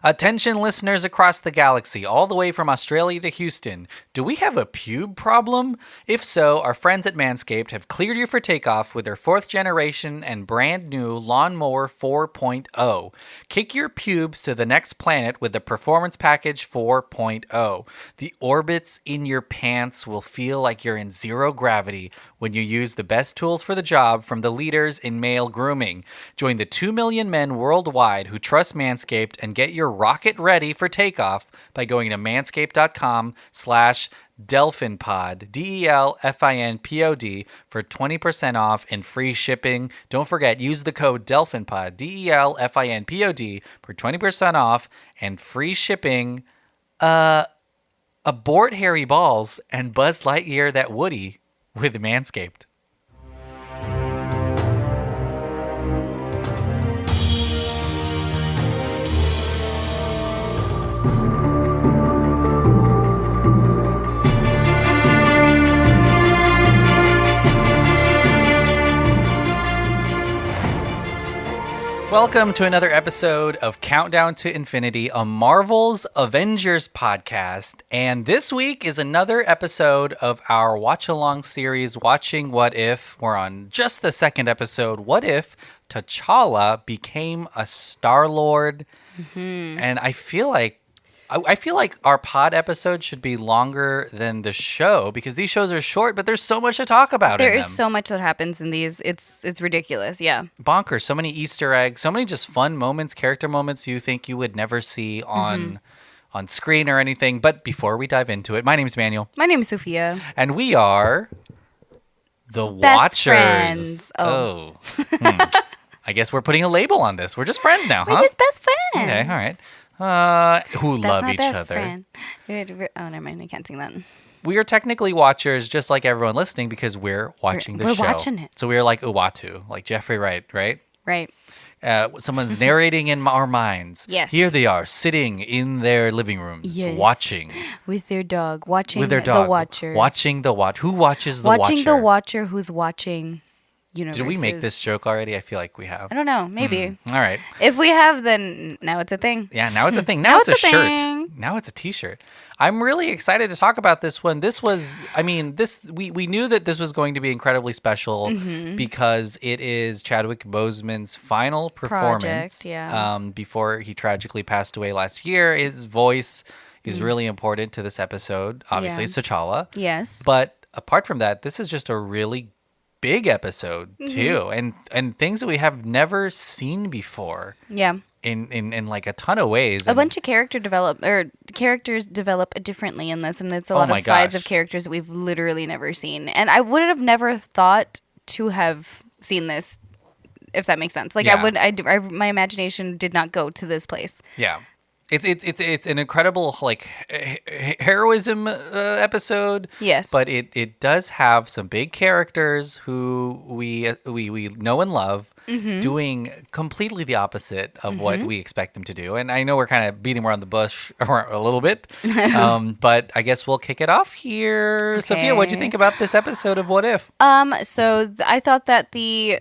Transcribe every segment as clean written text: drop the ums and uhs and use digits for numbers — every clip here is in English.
Attention listeners across the galaxy, all the way from Australia to Houston. Do we have a pube problem? If so, our friends at Manscaped have cleared you for takeoff with their 4th generation and brand new Lawnmower 4.0. Kick your pubes to the next planet with the Performance Package 4.0. The orbits in your pants will feel like you're in zero gravity when you use the best tools for the job from the leaders in male grooming. Join the 2 million men worldwide who trust Manscaped and get your rocket ready for takeoff by going to manscaped.com/DelfinPod, DELFINPOD, for 20% off and free shipping. Don't forget, use the code DelfinPod, DELFINPOD, for 20% off and free shipping. Abort hairy balls and Buzz Lightyear that Woody with Manscaped. Welcome to another episode of Countdown to Infinity, a Marvel's Avengers podcast. And this week is another episode of our watch-along series, Watching What If. We're on just the second episode. What if T'Challa became a Star-Lord? Mm-hmm. And I feel like our pod episode should be longer than the show because these shows are short, but there's so much to talk about in them. There is so much that happens in these. It's ridiculous, yeah. Bonkers. So many Easter eggs, so many just fun moments, character moments you think you would never see on screen or anything. But before we dive into it, my name is Manuel. My name is Sofia. And we are the Best Watchers. Friends. I guess we're putting a label on this. We're just friends now, huh? We're just best friends. Okay, all right. Who That's love my each best other. Friend. Oh, never mind. I can't sing that. We are technically watchers, just like everyone listening, because we're watching the show. We're watching it. So we are like Uatu, like Jeffrey Wright, right? Right. Someone's narrating in our minds. Yes. Here they are, sitting in their living rooms, watching. With their dog, watching with their dog, the Watcher. Watching the Watch. Who watches the Watcher? Watching the Watcher who's watching universes. Did we make this joke already? I feel like we have. I don't know. Maybe. All right. If we have, then now it's a thing. Yeah, now it's a thing. Now it's a shirt. Thing. Now it's a t-shirt. I'm really excited to talk about this one. This was, we knew that this was going to be incredibly special because it is Chadwick Boseman's final performance before he tragically passed away last year. His voice is really important to this episode. Obviously, it's T'Challa. Yes. But apart from that, this is just a really big episode too, and things that we have never seen before. Yeah. In like a ton of ways. A bunch of characters develop differently in this, and it's a lot of sides of characters that we've literally never seen. And I would have never thought to have seen this, if that makes sense. Like my imagination did not go to this place. Yeah. It's an incredible like heroism episode. Yes, but it does have some big characters who we know and love doing completely the opposite of what we expect them to do. And I know we're kind of beating around the bush a little bit, but I guess we'll kick it off here. Okay. Sophia, what'd you think about this episode of What If? I thought that the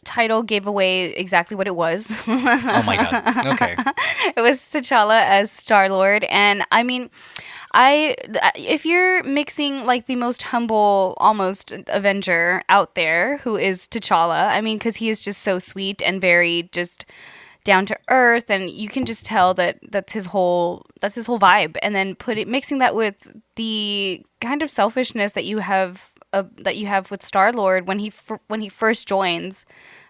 title gave away exactly what it was. Oh my god. Okay. It was T'Challa as Star-Lord, and I mean, if you're mixing like the most humble almost Avenger out there, who is T'Challa, I mean, because he is just so sweet and very just down to earth, and you can just tell that that's his whole vibe, and then mixing that with the kind of selfishness that you have with Star-Lord when he first joins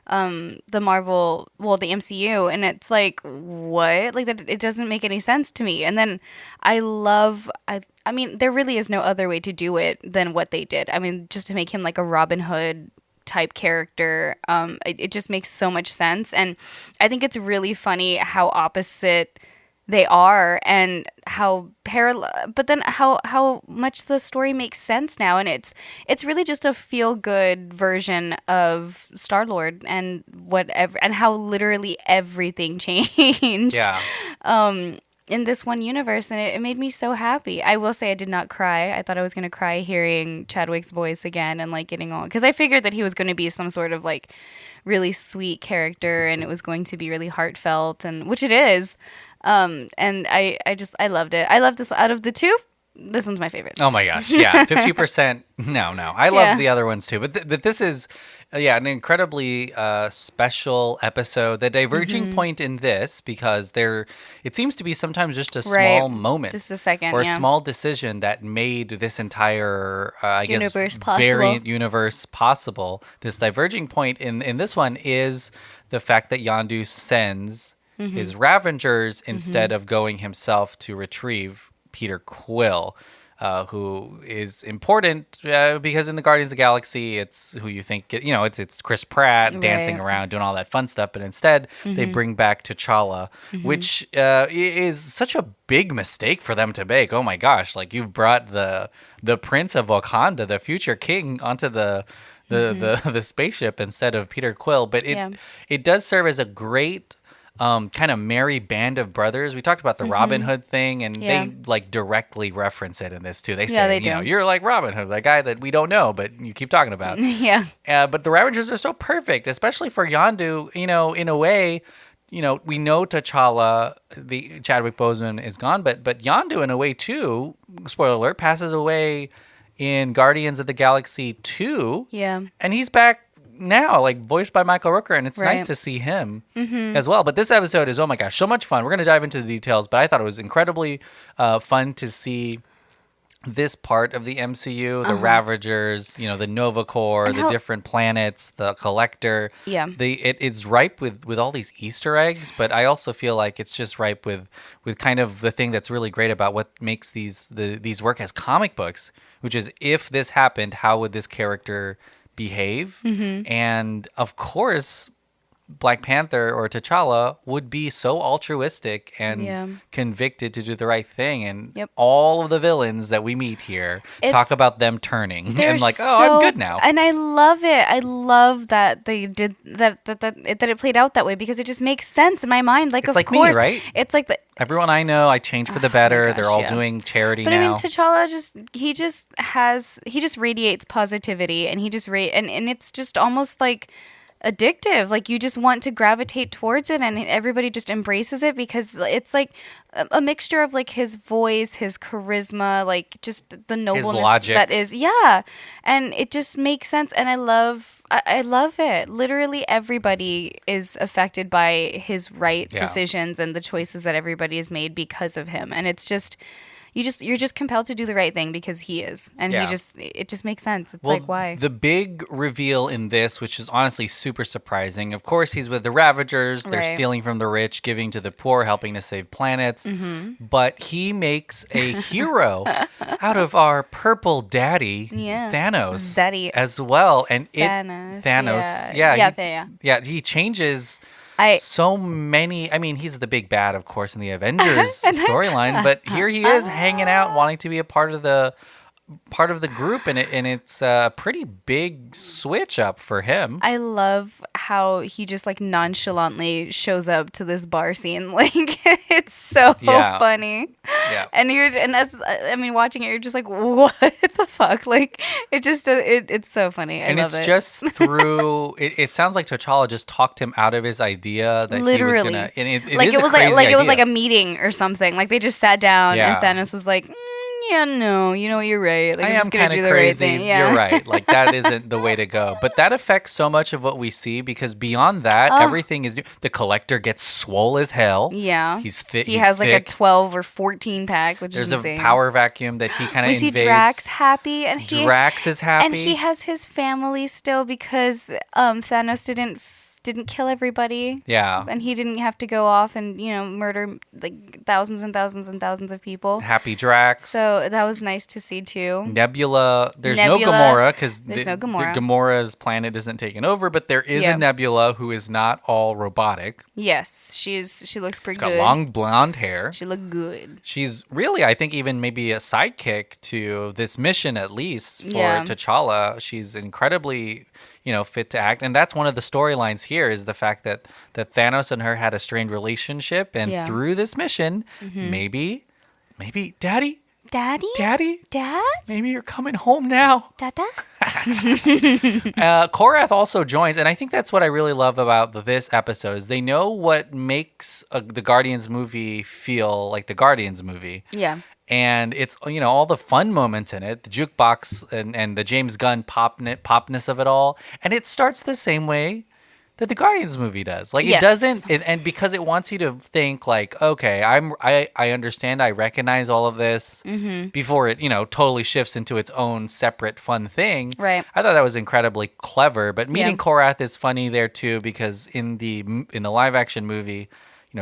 the Marvel, the MCU, and it's like, what? Like, that, it doesn't make any sense to me. And then I mean, there really is no other way to do it than what they did. I mean, just to make him like a Robin Hood type character, it just makes so much sense. And I think it's really funny how opposite they are and how parallel, but then how much the story makes sense now, and it's really just a feel good version of Star-Lord and whatever, and how literally everything changed. Yeah. in this one universe, and it made me so happy. I will say I did not cry. I thought I was going to cry hearing Chadwick's voice again and like getting all, because I figured that he was going to be some sort of like really sweet character and it was going to be really heartfelt, and which it is. And I loved it. I love this out of the two. This one's my favorite. Oh my gosh, yeah, 50%. No, I love Yeah. the other ones too, but this is, an incredibly special episode. The diverging point in this, because it seems to be sometimes just a Right. small moment, Just a second, or a yeah. small decision that made this entire, I guess, Universe possible. variant universe possible. This diverging point in this one is the fact that Yondu sends his Ravengers instead of going himself to retrieve Peter Quill, who is important because in the Guardians of the Galaxy, it's who you think, it's Chris Pratt dancing Right. around, doing all that fun stuff. But instead, they bring back T'Challa, which is such a big mistake for them to make. Oh my gosh, like you've brought the Prince of Wakanda, the future king, onto the spaceship instead of Peter Quill. But it does serve as a great kind of merry band of brothers. We talked about the Robin Hood thing, and Yeah. they like directly reference it in this too. They say, Yeah, they do. you're like Robin Hood, the guy that we don't know, but you keep talking about. Yeah. But the Ravagers are so perfect, especially for Yondu. In a way, we know T'Challa, the Chadwick Boseman is gone, but Yondu in a way too. Spoiler alert: passes away in Guardians of the Galaxy 2. Yeah. And he's back now, like voiced by Michael Rooker, and it's Right. nice to see him as well. But this episode is, oh my gosh, so much fun. We're going to dive into the details, but I thought it was incredibly fun to see this part of the MCU, the Ravagers, the Nova Corps, And the how- different planets, the Collector. Yeah. It's ripe with all these Easter eggs, but I also feel like it's just ripe with kind of the thing that's really great about what makes these work as comic books, which is, if this happened, how would this character behave? And of course, Black Panther or T'Challa would be so altruistic and Yeah. convicted to do the right thing. And Yep. all of the villains that we meet here talk It's- about them turning They're and like, oh, I'm so- good now. And I love it. I love that they did that it played out that way, because it just makes sense in my mind. Like, It's of like me, course, right? It's like the. Everyone I know, I changed for the better. gosh, They're all yeah. doing charity But now. I mean, T'Challa he just radiates positivity, and he just and it's just almost like addictive. Like, you just want to gravitate towards it, and everybody just embraces it, because it's like a mixture of like his voice, his charisma, like just the nobleness logic. that is, yeah, and it just makes sense. And I love it. Literally everybody is affected by his right Yeah. decisions and the choices that everybody has made because of him, and it's just. You're just compelled to do the right thing because he is, and Yeah. it just makes sense. It's Well, like, why? the big reveal in this, which is honestly super surprising, of course, he's with the Ravagers. They're Right. stealing from the rich, giving to the poor, helping to save planets. Mm-hmm. But he makes a hero out of our purple daddy, Yeah. Thanos, Zaddy. as well. And Thanos, yeah, he changes I so many. I mean, he's the big bad, of course, in the Avengers storyline, but here he is hanging out, wanting to be a part of the group, and it's a pretty big switch up for him. I love how he just like nonchalantly shows up to this bar scene. Like, it's so Yeah. funny. Yeah. And watching it, you're just like, what the fuck? Like, it's so funny. I And love it's it. just through. It sounds like T'Challa just talked him out of his idea that he was Literally. gonna. And it like is it a was crazy like it was idea. like a meeting or something. Like, they just sat down, Yeah. and Thanos was like, yeah, no, you're right. Like, I I'm am just gonna kind do of the crazy. right thing. Yeah. You're right. Like, that isn't the way to go. But that affects so much of what we see, because beyond that, everything is new. The Collector gets swole as hell. Yeah. He's thick. He has like a 12 or 14 pack, which There's is insane. a power vacuum that he kind of We see invades. Drax happy, and Drax is happy. and he has his family still, because Thanos didn't kill everybody. Yeah. And he didn't have to go off and, murder like thousands and thousands and thousands of people. Happy Drax. So that was nice to see too. Nebula. There's no Nebula. Gamora, because There's no Gamora. Gamora's planet isn't taken over, but there is Yeah. a Nebula who is not all robotic. Yes, she looks pretty Got good. long blonde hair. She looked good. She's really, I think, even maybe a sidekick to this mission, at least for Yeah. T'Challa. She's incredibly fit to act. And that's one of the storylines here is the fact that Thanos and her had a strained relationship, and Yeah. through this mission, maybe, Daddy, Dad? maybe you're coming home now. Dada? Korath also joins, and I think that's what I really love about this episode is they know what makes the Guardians movie feel like the Guardians movie. Yeah. And it's, all the fun moments in it, the jukebox and the James Gunn popness of it all. And it starts the same way that the Guardians movie does. Like, Yes. it doesn't, and because it wants you to think like, okay, I understand, I recognize all of this before it, totally shifts into its own separate fun thing. Right. I thought that was incredibly clever. But meeting Yeah. Korath is funny there too, because in the live action movie,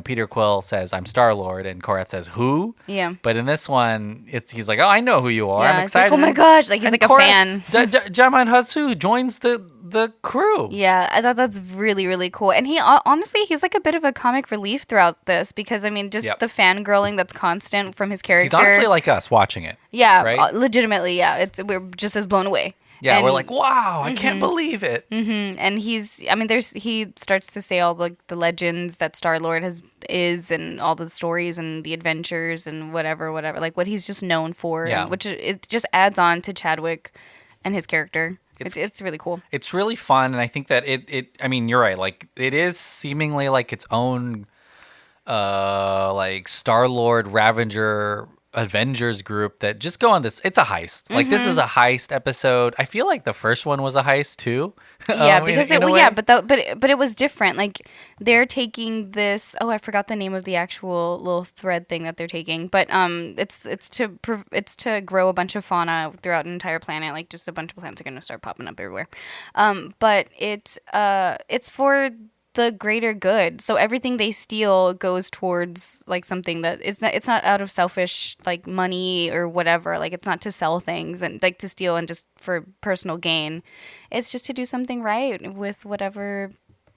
Peter Quill says, "I'm Star-Lord," and Korath says, "Who?" Yeah. But in this one, he's like, "Oh, I know who you are. Yeah, I'm it's like, excited." oh my gosh, like he's And like a fan. Jaman Hatsu joins the crew. Yeah, I thought that's really, really cool. And he honestly, he's like a bit of a comic relief throughout this because, I mean, just Yep. the fangirling that's constant from his character. He's honestly like us watching it. yeah, right? legitimately, yeah. We're just as blown away. Yeah, And- we're like, wow, I can't believe it. and he starts to say all the legends that Star-Lord is and all the stories and the adventures and whatever, like what he's just known for, Yeah. which it just adds on to Chadwick and his character. It's really cool. It's really fun, and I think that I mean, you're right. Like, it is seemingly like its own, like Star-Lord Ravager Avengers group that just go on this. It's a heist. Like, this is a heist episode. I feel like the first one was a heist too. Yeah, because in a way. but it was different. Like they're taking this. Oh, I forgot the name of the actual little thread thing that they're taking. But it's to grow a bunch of fauna throughout an entire planet. Like just a bunch of plants are gonna start popping up everywhere. But it's for the greater good. So everything they steal goes towards like something that it's not out of selfish like money or whatever. Like it's not to sell things and like to steal and just for personal gain. It's just to do something right with whatever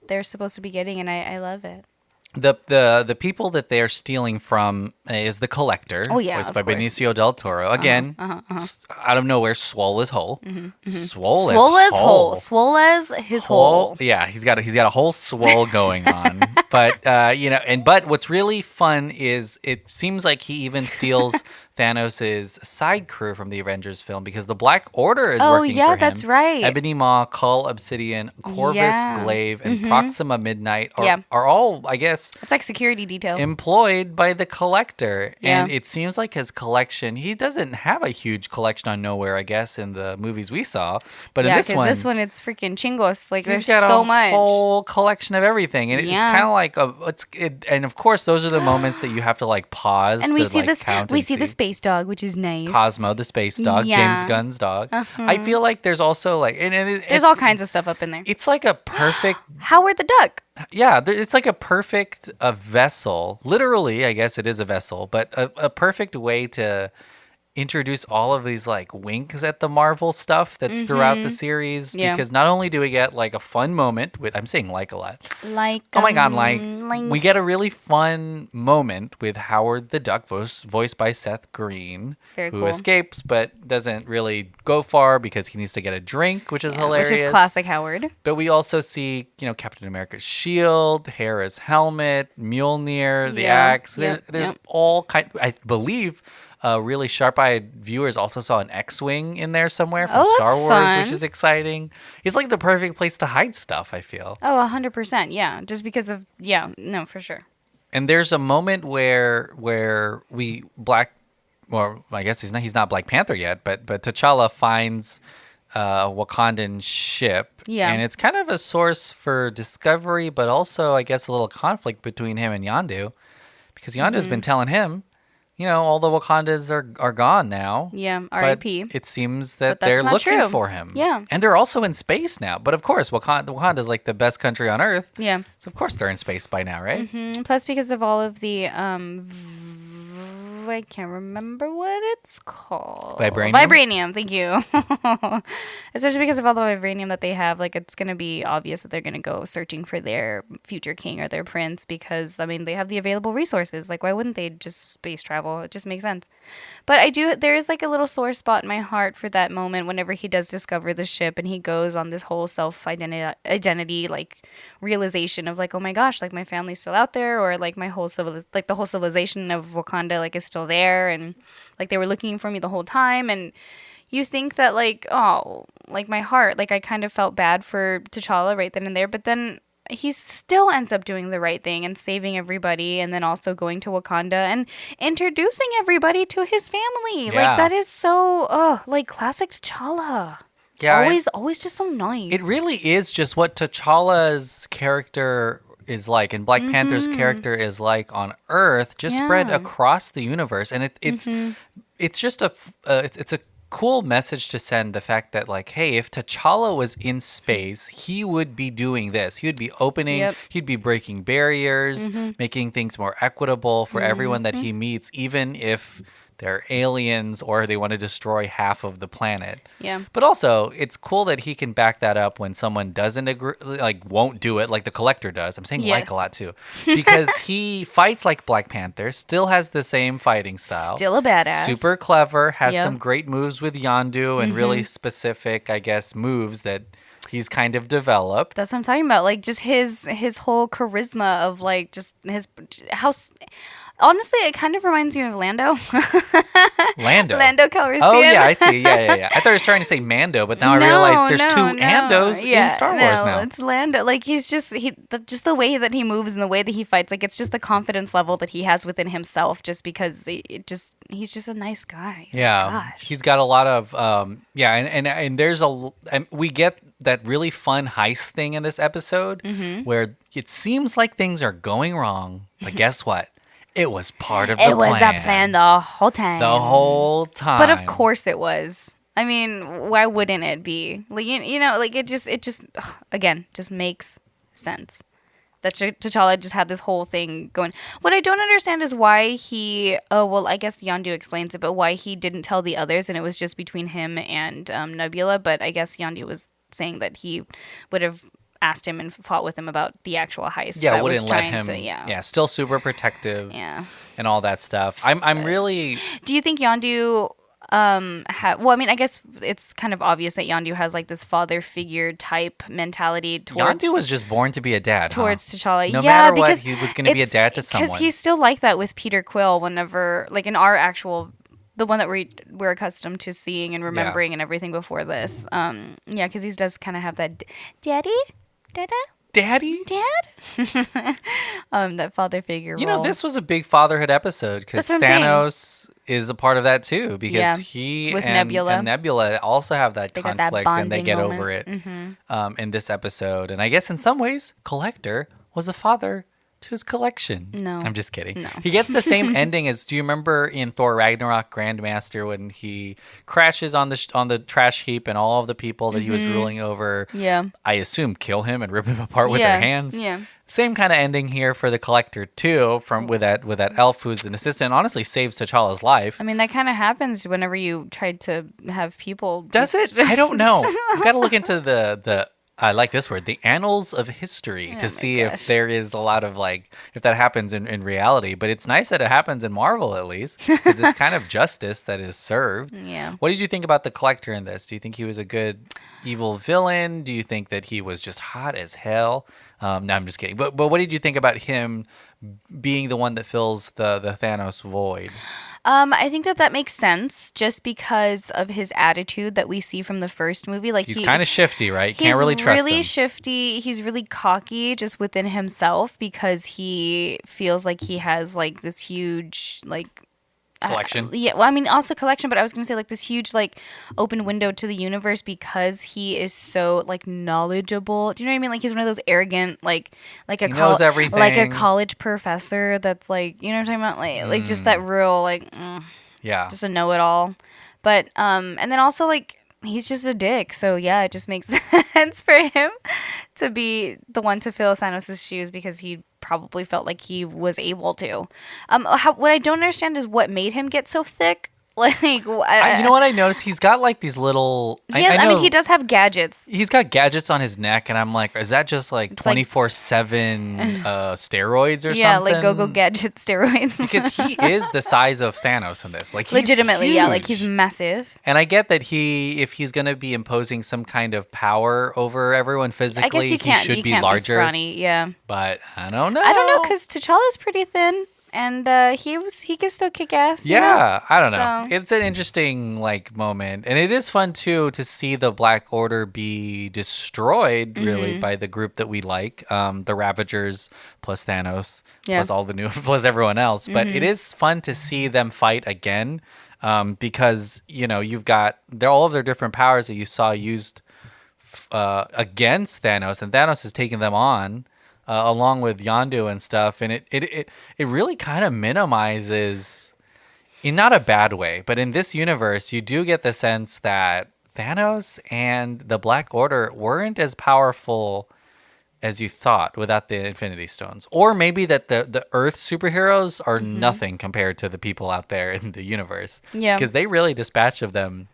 they're supposed to be getting, and I love it. The people that they're stealing from is the Collector, Oh, yeah, voiced of by course. Benicio del Toro. Again, out of nowhere, Swole is whole. Swole Swole is as whole. Swole as his whole. Yeah, he's got a whole swole going on. But but what's really fun is it seems like he even steals Thanos' side crew from the Avengers film because the Black Order is Oh, working yeah, for him. that's right. Ebony Maw, Cull Obsidian, Corvus Yeah. Glaive, and Proxima Midnight Yeah. are all, I guess, It's like security detail. employed by the Collector. And Yeah. it seems like his collection, he doesn't have a huge collection on Nowhere, I guess, in the movies we saw. But in yeah, this because this one it's freaking chingos. Like he's there's got so a much. whole collection of everything. And it's Yeah. kind of like and of course, those are the moments that you have to like pause And we to, see like, this. count We and see the space dog, which is nice. Cosmo, the space dog, Yeah. James Gunn's dog. I feel like there's also like, There's all kinds of stuff up in there. It's like a perfect Howard the Duck. Yeah, it's like a perfect vessel. Literally, I guess it is a vessel, but a perfect way to introduce all of these like winks at the Marvel stuff that's throughout the series. Yeah. Because not only do we get like a fun moment with, I'm saying like a lot. Like Oh my God, we get a really fun moment with Howard the Duck, voiced by Seth Green, Very who cool. escapes but doesn't really go far because he needs to get a drink, which is hilarious. Which is classic Howard. But we also see, Captain America's shield, Hera's helmet, Mjolnir, the Yeah. axe. Yep. There's Yep. all kind. I believe really sharp-eyed viewers also saw an X-wing in there somewhere from Oh, Star that's Wars, fun. which is exciting. It's like the perfect place to hide stuff, I feel. Oh, 100%. Yeah, just because of no, for sure. And there's a moment where I guess he's not Black Panther yet, but T'Challa finds a Wakandan ship. Yeah. And it's kind of a source for discovery, but also, I guess, a little conflict between him and Yondu. Because Yondu's been telling him, all the Wakandans are gone now. Yeah, But R.I.P. it seems that But that's they're not looking true. for him. Yeah. And they're also in space now. But of course, Wakanda's like the best country on Earth. Yeah. So of course they're in space by now, right? Plus, because of all of the I can't remember what it's called. Vibranium? Vibranium, thank you. Especially because of all the vibranium that they have, like it's gonna be obvious that they're gonna go searching for their future king or their prince because I mean they have the available resources. Like why wouldn't they just space travel? It just makes sense. But there is like a little sore spot in my heart for that moment whenever he does discover the ship and he goes on this whole self identity like realization of like, oh my gosh, like my family's still out there, or like my whole the whole civilization of Wakanda like is still there, and like they were looking for me the whole time. And you think that like, oh, like my heart, like I kind of felt bad for T'Challa right then and there, but then he still ends up doing the right thing and saving everybody, and then also going to Wakanda and introducing everybody to his family. Yeah. Like that is so like classic T'Challa. Yeah, always just so nice. it really is just what T'Challa's character is like, and Black Panther's character is like on Earth, just spread across the universe, and it's just it's a cool message to send. The fact that like, hey, if T'Challa was in space, he would be doing this. He would be opening. He'd be breaking barriers, making things more equitable for everyone that he meets, even if they're aliens or they want to destroy half of the planet. Yeah. But also, it's cool that he can back that up when someone doesn't agree, like won't do it, like the Collector does. I'm saying like a lot too, because he fights like Black Panther, still has the same fighting style, still a badass, super clever, has some great moves with Yondu and really specific, I guess, moves that he's kind of developed. That's what I'm talking about. Like just his whole charisma of like just his house. Honestly, it kind of reminds me of Lando. Lando Calrissian. Oh, yeah, I see. Yeah. I thought you were trying to say Mando, but now I realize there's two Andos in Star Wars now. It's Lando. Like, he's just, just the way that he moves and the way that he fights, like, it's just the confidence level that he has within himself just because he's just a nice guy. Yeah. Gosh. He's got a lot of, and there's and we get that really fun heist thing in this episode where it seems like things are going wrong, but guess what? It was part of the plan. It was a plan the whole time. The whole time. But of course it was. I mean, why wouldn't it be? Like you know, like it just again just makes sense. That T'Challa just had this whole thing going. What I don't understand is why he. Oh well, I guess Yondu explains it, but why he didn't tell the others, and it was just between him and Nebula. But I guess Yondu was saying that he would have asked him and fought with him about the actual heist. Yeah, wouldn't let him. Still super protective. Yeah, and all that stuff. I'm really. Do you think Yondu? Well, I mean, I guess it's kind of obvious that Yondu has like this father figure type mentality towards. Yondu was just born to be a dad. Towards T'Challa. No matter what, he was going to be a dad to someone. Because he's still like that with Peter Quill. Whenever, like in our actual. The one that we're accustomed to seeing and remembering and everything before this. Because he does kind of have that daddy? Daddy? Dad? That father figure You role. know, this was a big fatherhood episode because Thanos is a part of that too, because he with and Nebula. also have that conflict and they get moment. over it in this episode. And I guess in some ways, Collector was a father to his collection. No. I'm just kidding. No. He gets the same ending as, do you remember in Thor Ragnarok Grandmaster when he crashes on the trash heap and all of the people that he was ruling over, I assume, kill him and rip him apart with their hands? Yeah. Same kind of ending here for the Collector too, with that elf who's an assistant, and honestly saves T'Challa's life. I mean, that kind of happens whenever you try to have people. Does it? I don't know. I've got to look into the I like this word, the annals of history, to see if there is a lot of if that happens in reality. But it's nice that it happens in Marvel at least, because it's kind of justice that is served. Yeah. What did you think about the Collector in this? Do you think he was a good evil villain? Do you think that he was just hot as hell? No, I'm just kidding. But what did you think about him being the one that fills the Thanos void? I think that makes sense just because of his attitude that we see from the first movie. Like he's kind of shifty, right? Can't really trust him. He's really shifty. He's really cocky just within himself because he feels like he has this huge collection. Well, I mean, also collection, but I was going to say this huge open window to the universe because he is so knowledgeable. Do you know what I mean? He's one of those arrogant he knows everything. Like a college professor that's you know what I'm talking about? Just that real just a know-it-all. But and then also he's just a dick. So yeah, it just makes sense for him to be the one to fill Thanos' shoes because he probably felt like he was able to. What I don't understand is what made him get so thick. Like, you know what I noticed? He's got like these little. I mean, he does have gadgets. He's got gadgets on his neck, and I'm like, is that just like 24/7 steroids or something? Yeah, like go gadget steroids. Because he is the size of Thanos in this. Like, he's legitimately, huge. yeah, like he's massive. And I get that if he's gonna be imposing some kind of power over everyone physically, I guess you can't. He should you be can't larger. Be scrawny, yeah. But I don't know. I don't know because T'Challa's pretty thin. And he can still kick ass. Yeah, I don't know. So. It's an interesting like moment, and it is fun too to see the Black Order be destroyed really by the group that we like, the Ravagers plus Thanos plus all the new plus everyone else. But it is fun to see them fight again because you've got all of their different powers that you saw used against Thanos, and Thanos has taken them on. Along with Yondu and stuff, and it really kind of minimizes, in not a bad way, but in this universe, you do get the sense that Thanos and the Black Order weren't as powerful as you thought without the Infinity Stones, or maybe that the Earth superheroes are nothing compared to the people out there in the universe. Yeah, because they really dispatch of them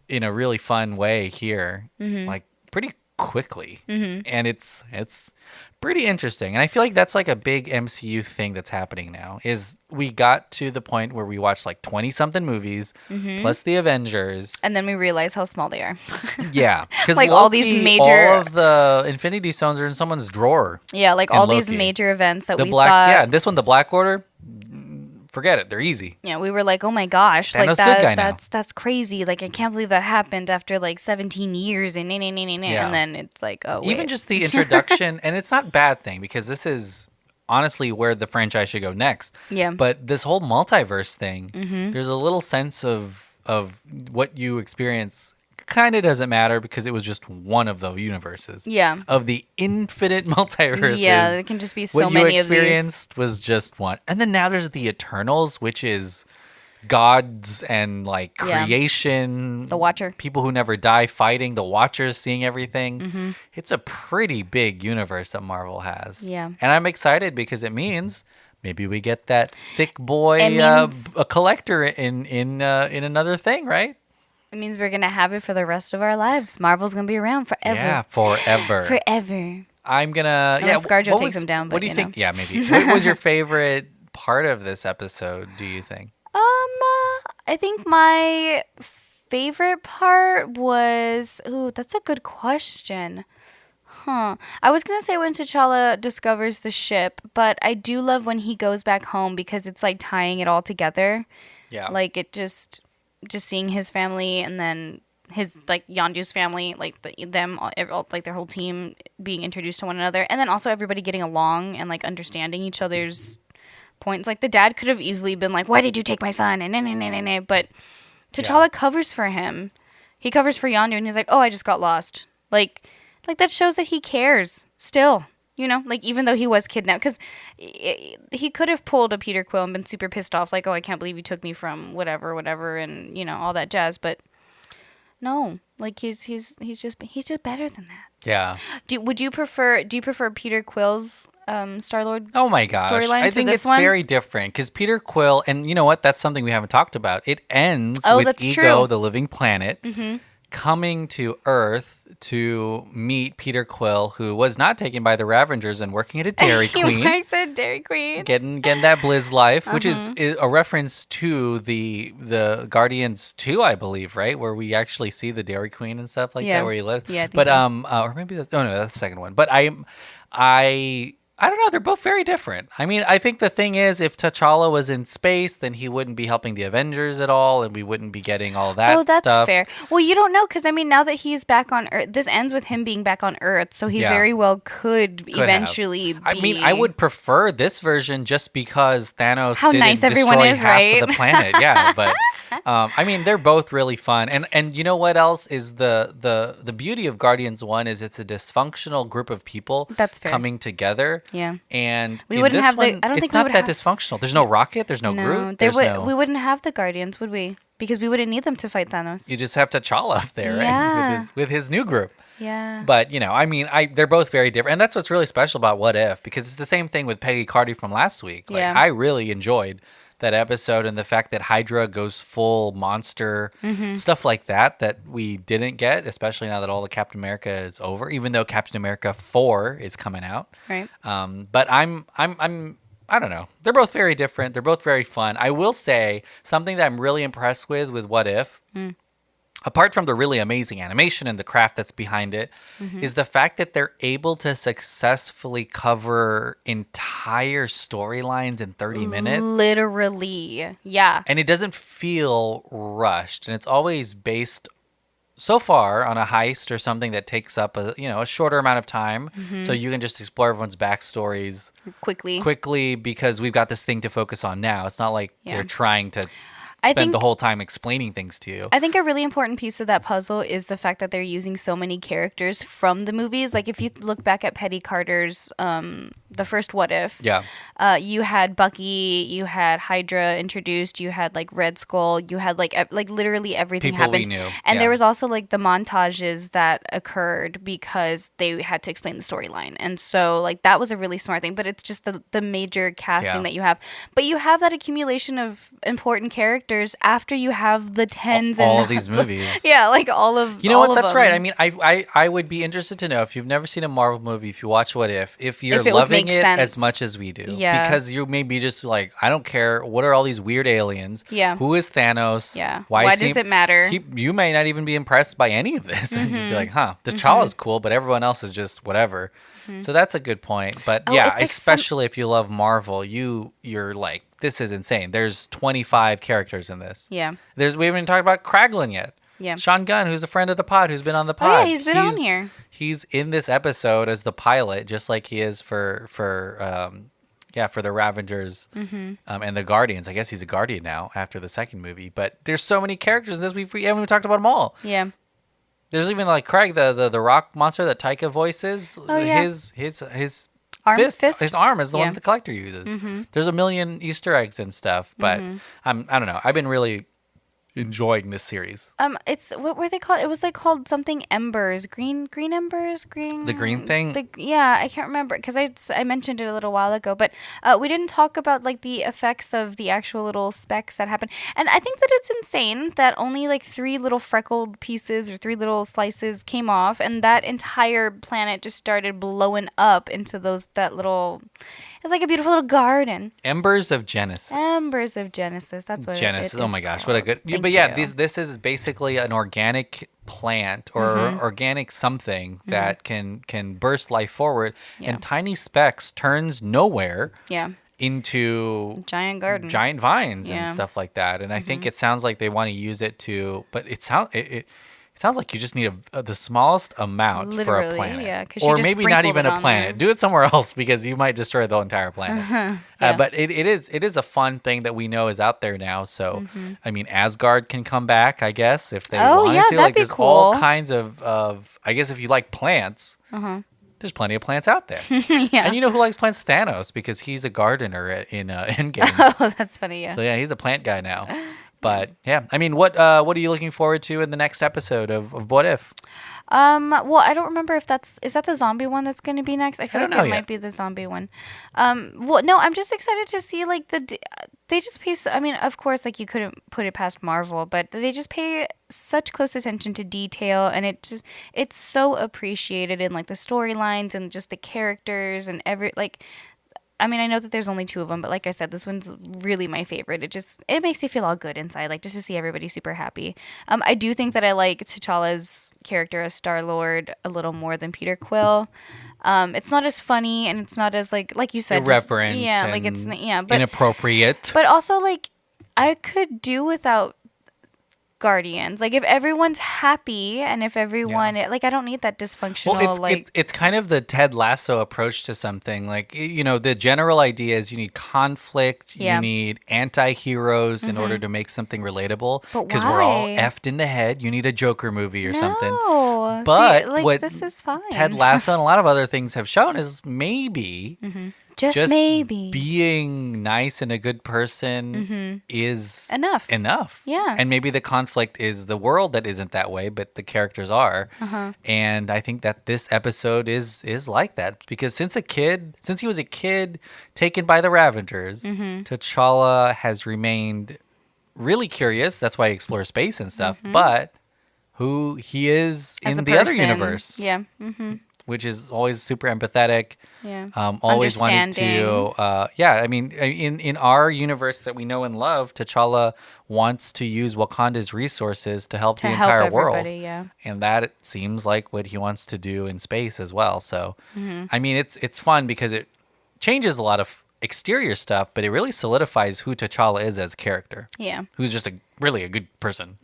in a really fun way here, like pretty quickly, and it's pretty interesting. And I feel like that's like a big MCU thing that's happening now is we got to the point where we watched like 20 something movies plus the Avengers, and then we realize how small they are. Yeah, because like all these major, all of the Infinity Stones are in someone's drawer. Yeah, like all these major events that the we Black, thought. yeah, this one, the Black Order. Forget it. They're easy. Yeah, we were like, oh my gosh, Thanos like good guy now. that's crazy. Like I can't believe that happened after like 17 years and and then it's like, oh wait. Even just the introduction, and it's not a bad thing because this is honestly where the franchise should go next. Yeah. But this whole multiverse thing, there's a little sense of what you experience kind of doesn't matter because it was just one of the universes. Yeah. Of the infinite multiverses. Yeah, there can just be so many of these. What you experienced experienced was just one. And then now there's the Eternals, which is gods and like creation. The Watcher. People who never die fighting. The Watchers seeing everything. It's a pretty big universe that Marvel has. Yeah. And I'm excited because it means maybe we get that thick boy a collector in another thing, right? It means we're gonna have it for the rest of our lives. Marvel's gonna be around forever. Yeah, forever. Forever. I'm gonna. Unless ScarJo takes him down. But what do you think? Yeah, maybe. What was your favorite part of this episode? Do you think? I think my favorite part was. Ooh, that's a good question. I was gonna say when T'Challa discovers the ship, but I do love when he goes back home because it's like tying it all together. Yeah. Like it just seeing his family and then his like Yondu's family, like like their whole team being introduced to one another, and then also everybody getting along and like understanding each other's points. Like the dad could have easily been like, "Why did you take my son?" and but T'Challa covers for him. He covers for Yondu, and he's like, "Oh, I just got lost." Like that shows that he cares still. Like even though he was kidnapped, because he could have pulled a Peter Quill and been super pissed off, like, oh, I can't believe you took me from whatever, and all that jazz. But no, like he's just better than that. Yeah. Do you prefer Peter Quill's Star-Lord? Oh my gosh, I think it's very different because Peter Quill, and you know what? That's something we haven't talked about. It ends with Ego, the living planet, coming to Earth to meet Peter Quill, who was not taken by the Ravengers and working at a Dairy Queen. He works at Dairy Queen. Getting that Blizz life, which is a reference to the Guardians 2, I believe, right? Where we actually see the Dairy Queen and stuff like that, where he lives. Yeah, I think but so. Or maybe that's the second one. But I don't know. They're both very different. I mean, I think the thing is, if T'Challa was in space, then he wouldn't be helping the Avengers at all, and we wouldn't be getting all that stuff. Oh, that's fair. Well, you don't know, because, I mean, now that he's back on Earth, this ends with him being back on Earth, so he very well could eventually be... I mean, I would prefer this version just because Thanos How didn't nice everyone destroy is, half right? of the planet. Yeah, but... I mean, they're both really fun, and you know what else is the beauty of Guardians 1 is it's a dysfunctional group of people that's fair. Coming together. Yeah, and we wouldn't have one, I don't it's think not we would that dysfunctional. There's no Rocket. There's no Groot. We wouldn't have the Guardians, would we? because we wouldn't need them to fight Thanos. You just have T'Challa up there, right? Yeah. With his new group. Yeah. But, I mean, they're both very different. And that's what's really special about What If, because it's the same thing with Peggy Carter from last week. Like, Yeah. I really enjoyed that episode and the fact that Hydra goes full monster, stuff like that we didn't get, especially now that all the Captain America is over, even though Captain America 4 is coming out. Right. But I don't know. They're both very different. They're both very fun. I will say something that I'm really impressed with What If, apart from the really amazing animation and the craft that's behind it, is the fact that they're able to successfully cover entire storylines in 30 minutes. Literally. Yeah. And it doesn't feel rushed. And it's always based so far on a heist or something that takes up a shorter amount of time. So you can just explore everyone's backstories quickly because we've got this thing to focus on now. It's not like they're trying to spend the whole time explaining things to you. I think a really important piece of that puzzle is the fact that they're using so many characters from the movies. Like if you look back at Peggy Carter's the first What If, you had Bucky, you had Hydra introduced, you had like Red Skull, you had like literally everything People happened. we knew. And there was also like the montages that occurred because they had to explain the storyline. And so like that was a really smart thing, but it's just the major casting that you have. But you have that accumulation of important characters after you have the tens all and these movies. Yeah, like all of You know all what? of That's them. right. I mean, I would be interested to know if you've never seen a Marvel movie, if you watch What If you're If it would loving make it sense. as much as we do. Yeah. Because you may be just like, I don't care. What are all these weird aliens? Yeah. Who is Thanos? Yeah. Why Why does it matter? You may not even be impressed by any of this. And you'd be like, huh, T'Challa's cool, but everyone else is just whatever. So that's a good point. But yeah, it's like especially if you love Marvel, you're like, this is insane. There's 25 characters in this. Yeah. We haven't even talked about Kraglin yet. Yeah. Sean Gunn, who's a friend of the pod, who's been on the pod. Oh, yeah, he's been on here. He's in this episode as the pilot, just like he is for the Ravengers and the Guardians. I guess he's a Guardian now after the second movie. But there's so many characters in this. We haven't even talked about them all. Yeah. There's even like Craig, the rock monster that Taika voices. Oh, yeah. His Arm fist, fist? his arm is the Yeah. one the collector uses. There's a million Easter eggs and stuff, but I don't know. I've been really enjoying this series. It's what were they called? It was like called something embers, green embers, green. The green thing? Yeah, I can't remember because I mentioned it a little while ago, but we didn't talk about like the effects of the actual little specks that happen. And I think that it's insane that only like 3 little freckled pieces or 3 little slices came off, and that entire planet just started blowing up into that little. It's like a beautiful little garden. Embers of Genesis. Embers of Genesis. That's what Genesis. it is Oh my gosh, what a good. Thank But yeah, you. this is basically an organic plant or organic something that can burst life forward, Yeah. and tiny specks turns nowhere Yeah. into Giant garden. giant vines and Yeah. stuff like that. And I think it sounds like they want to use it to, but it sounds like you just need the smallest amount for a Literally, planet. yeah, 'cause she or just maybe not sprinkled even it a on planet. there. Do it somewhere else because you might destroy the entire planet. Yeah. But it is a fun thing that we know is out there now. So I mean, Asgard can come back, I guess, if they Oh, wanted yeah, to. that'd Like be there's all cool. kinds of I guess if you like plants, there's plenty of plants out there. Yeah. And you know who likes plants? Thanos, because he's a gardener in Endgame. Oh, that's funny. Yeah. So yeah, he's a plant guy now. But yeah, I mean, what are you looking forward to in the next episode of What If? Well, I don't remember if is that the zombie one that's going to be next. I feel don't like know it yet. might be the zombie one. Well, no, I'm just excited to see like they just pay. I mean, of course, like you couldn't put it past Marvel, but they just pay such close attention to detail, and it's so appreciated in like the storylines and just the characters and I mean, I know that there's only 2 of them, but like I said, this one's really my favorite. It makes you feel all good inside, like just to see everybody super happy. I do think that I like T'Challa's character as Star-Lord a little more than Peter Quill. It's not as funny, and it's not as like you said, Irreverent, but inappropriate. but also like I could do without Guardians. Like if everyone's happy and if everyone like I don't need that dysfunctional it's kind of the Ted Lasso approach to something. Like the general idea is you need conflict, Yeah. you need anti-heroes in order to make something relatable. But Because we're all why? effed in the head. You need a Joker movie or something. No. But See, like what this is fine. Ted Lasso and a lot of other things have shown is maybe Just maybe. being nice and a good person is Enough. Yeah. And maybe the conflict is the world that isn't that way, but the characters are. And I think that this episode is like that because since he was a kid taken by the Ravengers, T'Challa has remained really curious. That's why he explores space and stuff. But who he is As in a the other person. universe. Yeah. Which is always super empathetic. Yeah. Always wanting to, I mean, in our universe that we know and love, T'Challa wants to use Wakanda's resources to help the entire world. Yeah. And that seems like what he wants to do in space as well. So, I mean, it's fun because it changes a lot of exterior stuff, but it really solidifies who T'Challa is as a character. Yeah. Who's just really a good person.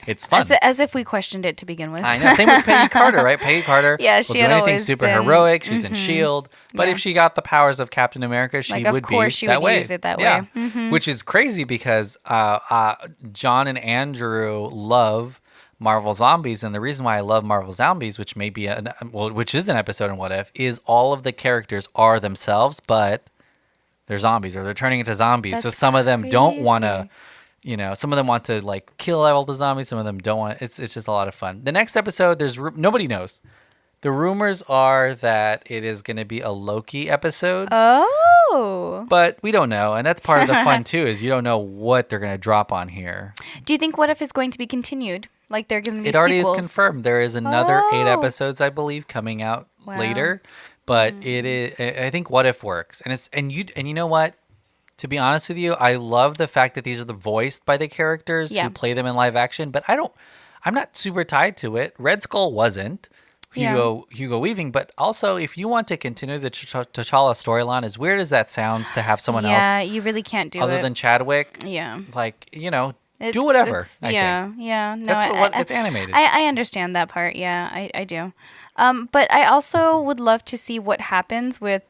It's fun. As if we questioned it to begin with. I know. Same with Peggy Carter, right? Peggy Carter Yeah, will she do had anything always super been- heroic. She's in S.H.I.E.L.D. But Yeah. if she got the powers of Captain America, she Of would course be she that would way. use it that Yeah. way. Which is crazy because John and Andrew love Marvel Zombies, and the reason why I love Marvel Zombies, which may be which is an episode in What If, is all of the characters are themselves, but they're zombies or they're turning into zombies. So That's some of them don't want to, crazy. some of them want to like kill all the zombies. Some of them don't want. It's just a lot of fun. The next episode, nobody knows. The rumors are that it is going to be a Loki episode, Oh. but we don't know, and that's part of the fun too. Is you don't know what they're going to drop on here. Do you think What If is going to be continued? Like they're going to be It already sequels? is confirmed. There is another 8 Oh. episodes, I believe, coming out Wow. later. But it is. I think What If works, and you know what? To be honest with you, I love the fact that these are voiced by the characters Yeah. who play them in live action. But I'm not super tied to it. Red Skull wasn't. Hugo Weaving, but also if you want to continue the T'Challa storyline, as weird as that sounds, to have someone Yeah, else you really can't do other it. than Chadwick, Yeah. like do whatever. I Yeah, think. yeah. No, That's it's animated. I understand that part. Yeah, I do. But I also would love to see what happens with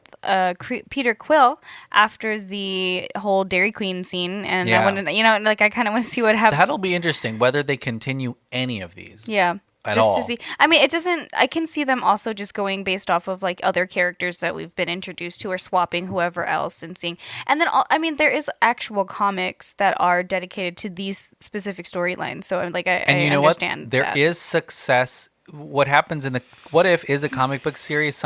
Peter Quill after the whole Dairy Queen scene, and Yeah. I want to, I kind of want to see what happens. That'll be interesting whether they continue any of these. Yeah. At Just all. to see. I mean, it doesn't. I can see them also just going based off of like other characters that we've been introduced to, or swapping whoever else and seeing. And then, I mean, there is actual comics that are dedicated to these specific storylines. So, I understand. What? There is success. What happens in the What If is a comic book series.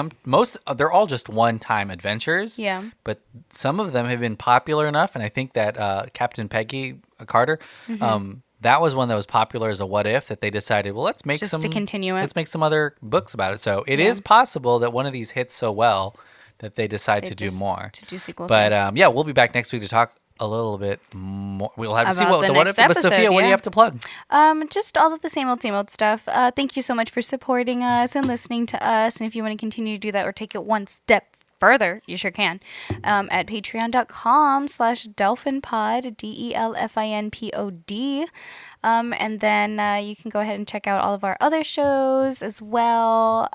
They're all just one-time adventures. Yeah. But some of them have been popular enough, and I think that Captain Peggy Carter. That was one that was popular as a What If that they decided, well, let's make Just to continue it. Let's make some other books about it. So it is possible that one of these hits so well that they decide to do more. To do sequels. But we'll be back next week to talk a little bit more. We'll have to see About what the What next If. But episode, Sophia, what do you yeah. have to plug? Just all of the same old stuff. Thank you so much for supporting us and listening to us. And if you want to continue to do that or take it one step further, you sure can, at patreon.com/delphinpod, DELFINPOD. And then you can go ahead and check out all of our other shows as well.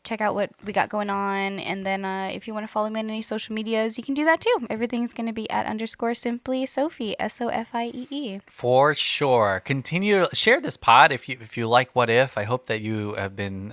Check out what we got going on. And then if you want to follow me on any social medias, you can do that too. Everything's going to be at _simply Sophie, SOFIEE. For sure. Continue to share this pod if you like What If. I hope that you have been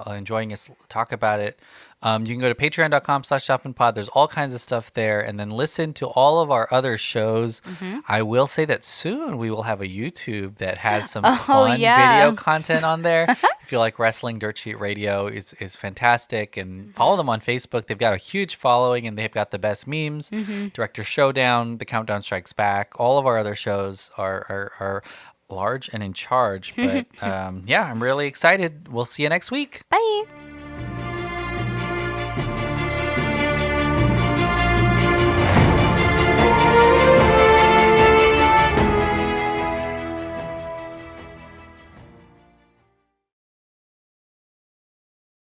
enjoying us talk about it. You can go to patreon.com/delphinpod. There's all kinds of stuff there. And then listen to all of our other shows. I will say that soon we will have a YouTube that has some fun video content on there. If you like wrestling, Dirt Sheet Radio is fantastic. And follow them on Facebook. They've got a huge following, and they've got the best memes. Director Showdown, The Countdown Strikes Back. All of our other shows are large and in charge. But I'm really excited. We'll see you next week. Bye.